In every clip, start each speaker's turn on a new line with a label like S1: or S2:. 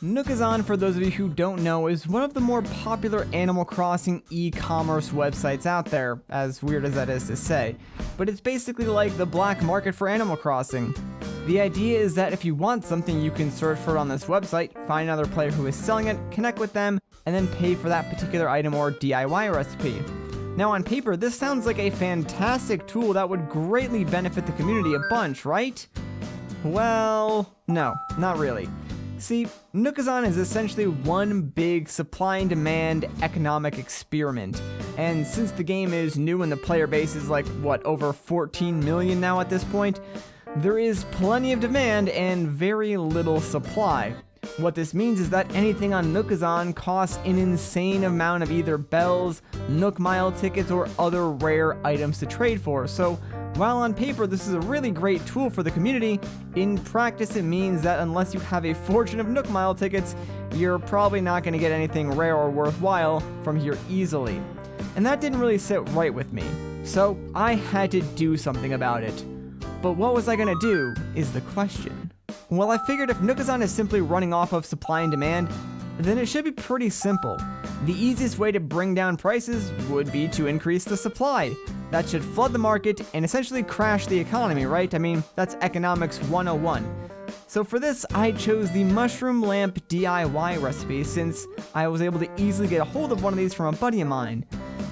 S1: Nookazon, for those of you who don't know, is one of the more popular Animal Crossing e-commerce websites out there, as weird as that is to say. But it's basically like the black market for Animal Crossing. The idea is that if you want something, you can search for it on this website, find another player who is selling it, connect with them, and then pay for that particular item or DIY recipe. Now on paper, this sounds like a fantastic tool that would greatly benefit the community a bunch, right? Well, no, not really. See, Nookazon is essentially one big supply and demand economic experiment. And since the game is new and the player base is like, over 14 million now at this point, there is plenty of demand and very little supply. What this means is that anything on Nookazon costs an insane amount of either bells, Nook Mile tickets, or other rare items to trade for. So while on paper this is a really great tool for the community, in practice it means that unless you have a fortune of Nook Mile tickets, you're probably not going to get anything rare or worthwhile from here easily. And that didn't really sit right with me. So I had to do something about it. But what was I going to do is the question. Well, I figured if Nookazon is simply running off of supply and demand, then it should be pretty simple. The easiest way to bring down prices would be to increase the supply. That should flood the market and essentially crash the economy, right? I mean, that's economics 101. So for this, I chose the mushroom lamp DIY recipe since I was able to easily get a hold of one of these from a buddy of mine.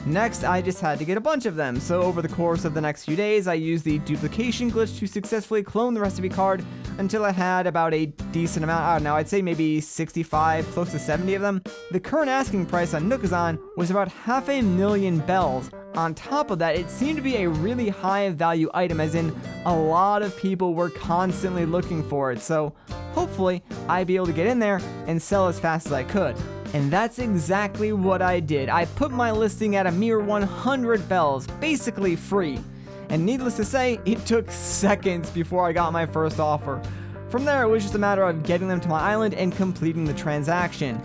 S1: Next, I just had to get a bunch of them, so over the course of the next few days, I used the duplication glitch to successfully clone the recipe card until I had about a decent amount. I don't know, I'd say maybe 65, close to 70 of them. The current asking price on Nookazon was about 500,000 bells. On top of that, it seemed to be a really high value item, as in a lot of people were constantly looking for it, so hopefully I'd be able to get in there and sell as fast as I could. And that's exactly what I did. I put my listing at a mere 100 bells, basically free. And needless to say, it took seconds before I got my first offer. From there, it was just a matter of getting them to my island and completing the transaction.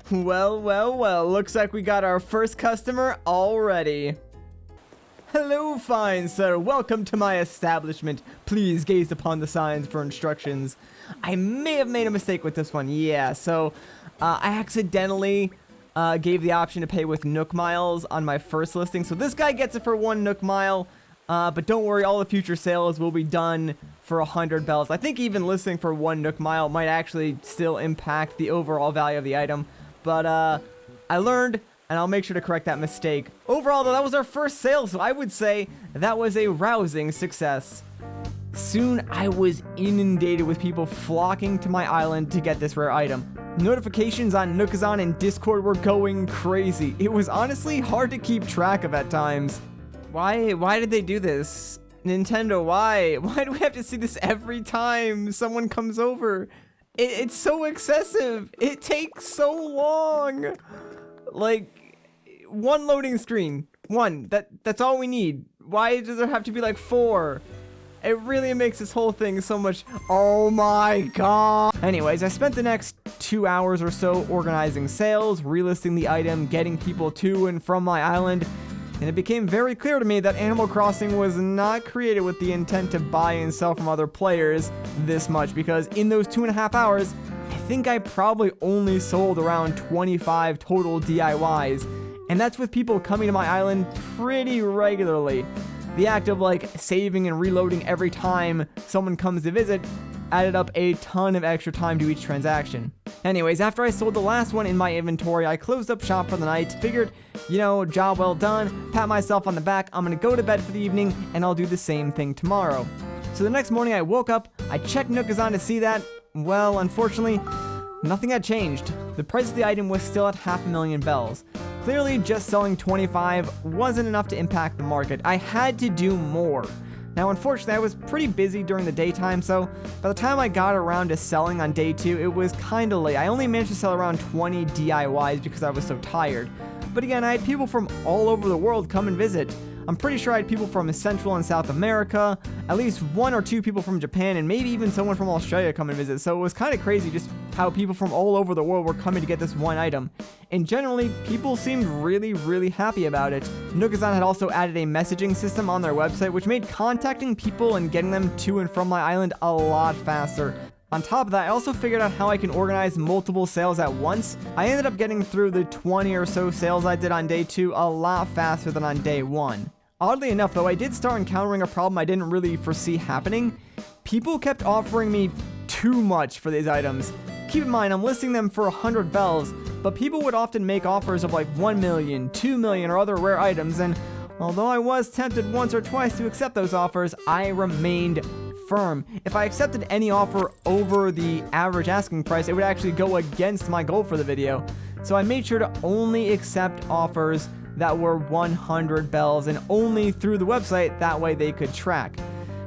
S1: Well, looks like we got our first customer already. Hello, fine sir. Welcome to my establishment. Please gaze upon the signs for instructions. I may have made a mistake with this one. Yeah, so I accidentally gave the option to pay with Nook Miles on my first listing. So this guy gets it for 1 Nook Mile. But don't worry, all the future sales will be done for 100 bells. I think even listing for 1 Nook Mile might actually still impact the overall value of the item. But I learned, and I'll make sure to correct that mistake. Overall, though, that was our first sale, so I would say that was a rousing success. Soon, I was inundated with people flocking to my island to get this rare item. Notifications on Nookazon and Discord were going crazy. It was honestly hard to keep track of at times. Why did they do this? Nintendo, why? Why do we have to see this every time someone comes over? It's so excessive. It takes so long. Like, one loading screen. One. That's all we need. Why does there have to be like 4? It really makes this whole thing so much. Oh my god. Anyways, I spent the next 2 hours or so organizing sales, relisting the item, getting people to and from my island, and it became very clear to me that Animal Crossing was not created with the intent to buy and sell from other players this much, because in those 2.5 hours, I think I probably only sold around 25 total DIYs, and that's with people coming to my island pretty regularly. The act of like saving and reloading every time someone comes to visit added up a ton of extra time to each transaction. Anyways, after I sold the last one in my inventory, I closed up shop for the night, figured, job well done, pat myself on the back, I'm gonna go to bed for the evening, and I'll do the same thing tomorrow. So the next morning I woke up, I checked Nookazon to see that, well, unfortunately, nothing had changed. The price of the item was still at 500,000 bells. Clearly, just selling 25 wasn't enough to impact the market. I had to do more. Now, unfortunately, I was pretty busy during the daytime, so by the time I got around to selling on day 2, it was kinda late. I only managed to sell around 20 DIYs because I was so tired. But again, I had people from all over the world come and visit. I'm pretty sure I had people from Central and South America, at least 1 or 2 people from Japan, and maybe even someone from Australia come and visit. So it was kind of crazy just how people from all over the world were coming to get this one item. And generally, people seemed really happy about it. Nookazon had also added a messaging system on their website, which made contacting people and getting them to and from my island a lot faster. On top of that, I also figured out how I can organize multiple sales at once. I ended up getting through the 20 or so sales I did on day 2 a lot faster than on day 1. Oddly enough, though, I did start encountering a problem I didn't really foresee happening. People kept offering me too much for these items. Keep in mind, I'm listing them for 100 bells, but people would often make offers of like 1 million, 2 million, or other rare items, and although I was tempted once or twice to accept those offers, I remained firm. If I accepted any offer over the average asking price, it would actually go against my goal for the video. So I made sure to only accept offers that were 100 bells and only through the website, that way they could track.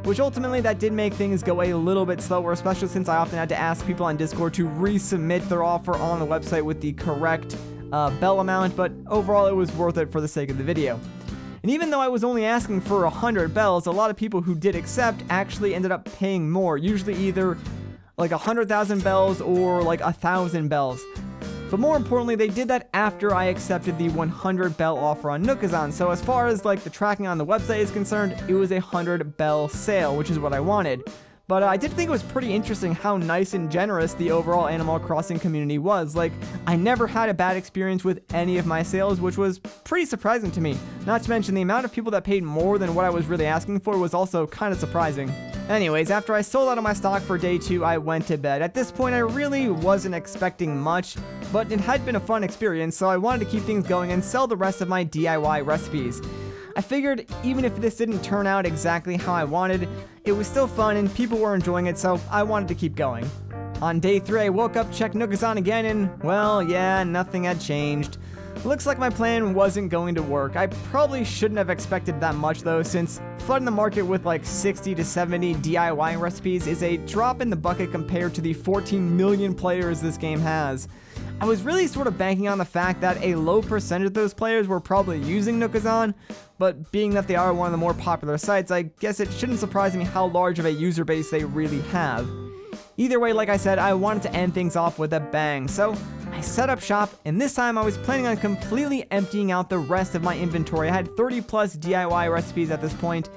S1: Which ultimately that did make things go a little bit slower, especially since I often had to ask people on Discord to resubmit their offer on the website with the correct bell amount, but overall it was worth it for the sake of the video. And even though I was only asking for 100 bells, a lot of people who did accept actually ended up paying more, usually either like 100,000 bells or like 1,000 bells. But more importantly, they did that after I accepted the 100 bell offer on Nookazon. So as far as like the tracking on the website is concerned, it was a 100 bell sale, which is what I wanted. But I did think it was pretty interesting how nice and generous the overall Animal Crossing community was. Like, I never had a bad experience with any of my sales, which was pretty surprising to me. Not to mention the amount of people that paid more than what I was really asking for was also kind of surprising. Anyways, after I sold out of my stock for day 2, I went to bed. At this point, I really wasn't expecting much, but it had been a fun experience, so I wanted to keep things going and sell the rest of my DIY recipes. I figured even if this didn't turn out exactly how I wanted, it was still fun and people were enjoying it, so I wanted to keep going. On day 3, I woke up, checked Nookazon again, and, well, yeah, nothing had changed. Looks like my plan wasn't going to work. I probably shouldn't have expected that much though, since flooding the market with like 60 to 70 DIY recipes is a drop in the bucket compared to the 14 million players this game has. I was really sort of banking on the fact that a low percentage of those players were probably using Nookazon, but being that they are one of the more popular sites, I guess it shouldn't surprise me how large of a user base they really have. Either way, like I said, I wanted to end things off with a bang, so I set up shop, and this time I was planning on completely emptying out the rest of my inventory. I had 30 plus DIY recipes at this point,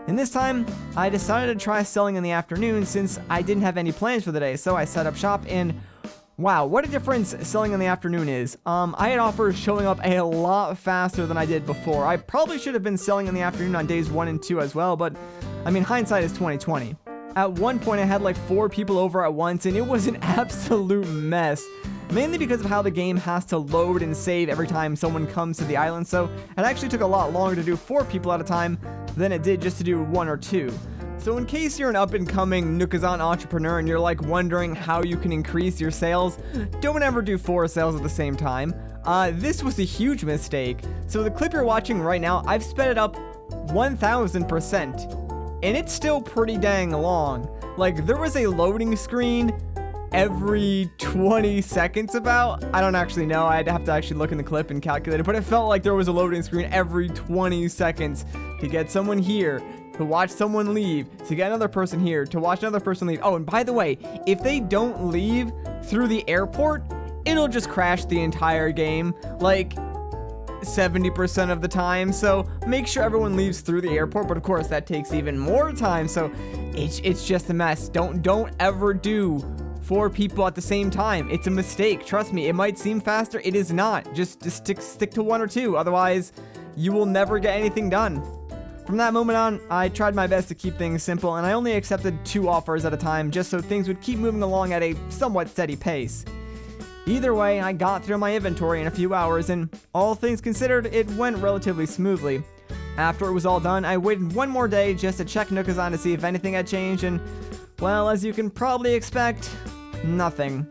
S1: and this time I decided to try selling in the afternoon since I didn't have any plans for the day, so I set up shop, and wow, what a difference selling in the afternoon is. I had offers showing up a lot faster than I did before. I probably should have been selling in the afternoon on days 1 and 2 as well, but I mean, hindsight is 2020. At one point, I had like 4 people over at once, and it was an absolute mess. Mainly because of how the game has to load and save every time someone comes to the island, so it actually took a lot longer to do 4 people at a time than it did just to do 1 or 2. So in case you're an up-and-coming Nookazon entrepreneur and you're like wondering how you can increase your sales, don't ever do 4 sales at the same time. This was a huge mistake. So the clip you're watching right now, I've sped it up 1,000%. And it's still pretty dang long. Like, there was a loading screen every 20 seconds about. I don't actually know. I'd have to actually look in the clip and calculate it. But it felt like there was a loading screen every 20 seconds to get someone here, to watch someone leave, to get another person here, to watch another person leave. Oh, and by the way, if they don't leave through the airport, it'll just crash the entire game. Like 70% of the time, so make sure everyone leaves through the airport, but of course that takes even more time, so it's just a mess. Don't ever do 4 people at the same time. It's a mistake. Trust me, it might seem faster. It is not. Just stick to 1 or 2, otherwise you will never get anything done. From that moment on, I tried my best to keep things simple, and I only accepted 2 offers at a time just so things would keep moving along at a somewhat steady pace. Either way, I got through my inventory in a few hours, and all things considered, it went relatively smoothly. After it was all done, I waited 1 more day just to check Nookazon to see if anything had changed, and, well, as you can probably expect, nothing.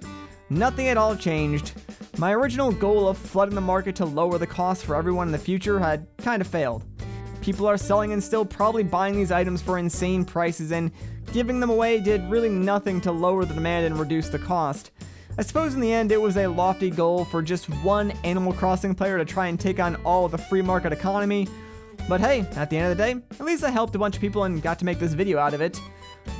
S1: Nothing at all changed. My original goal of flooding the market to lower the cost for everyone in the future had kind of failed. People are selling and still probably buying these items for insane prices, and giving them away did really nothing to lower the demand and reduce the cost. I suppose in the end it was a lofty goal for just one Animal Crossing player to try and take on all of the free market economy, but hey, at the end of the day, at least I helped a bunch of people and got to make this video out of it.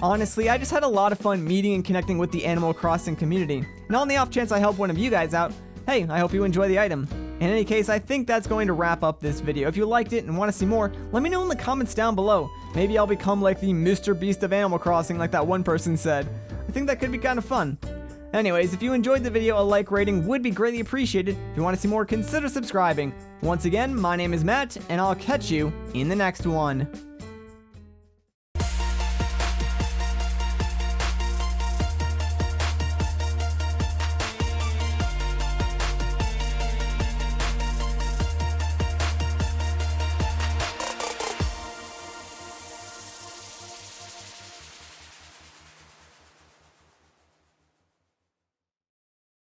S1: Honestly, I just had a lot of fun meeting and connecting with the Animal Crossing community, and on the off chance I help one of you guys out, hey, I hope you enjoy the item. In any case, I think that's going to wrap up this video. If you liked it and want to see more, let me know in the comments down below. Maybe I'll become like the Mr. Beast of Animal Crossing like that one person said. I think that could be kind of fun. Anyways, if you enjoyed the video, a like rating would be greatly appreciated. If you want to see more, consider subscribing. Once again, my name is Matt, and I'll catch you in the next one.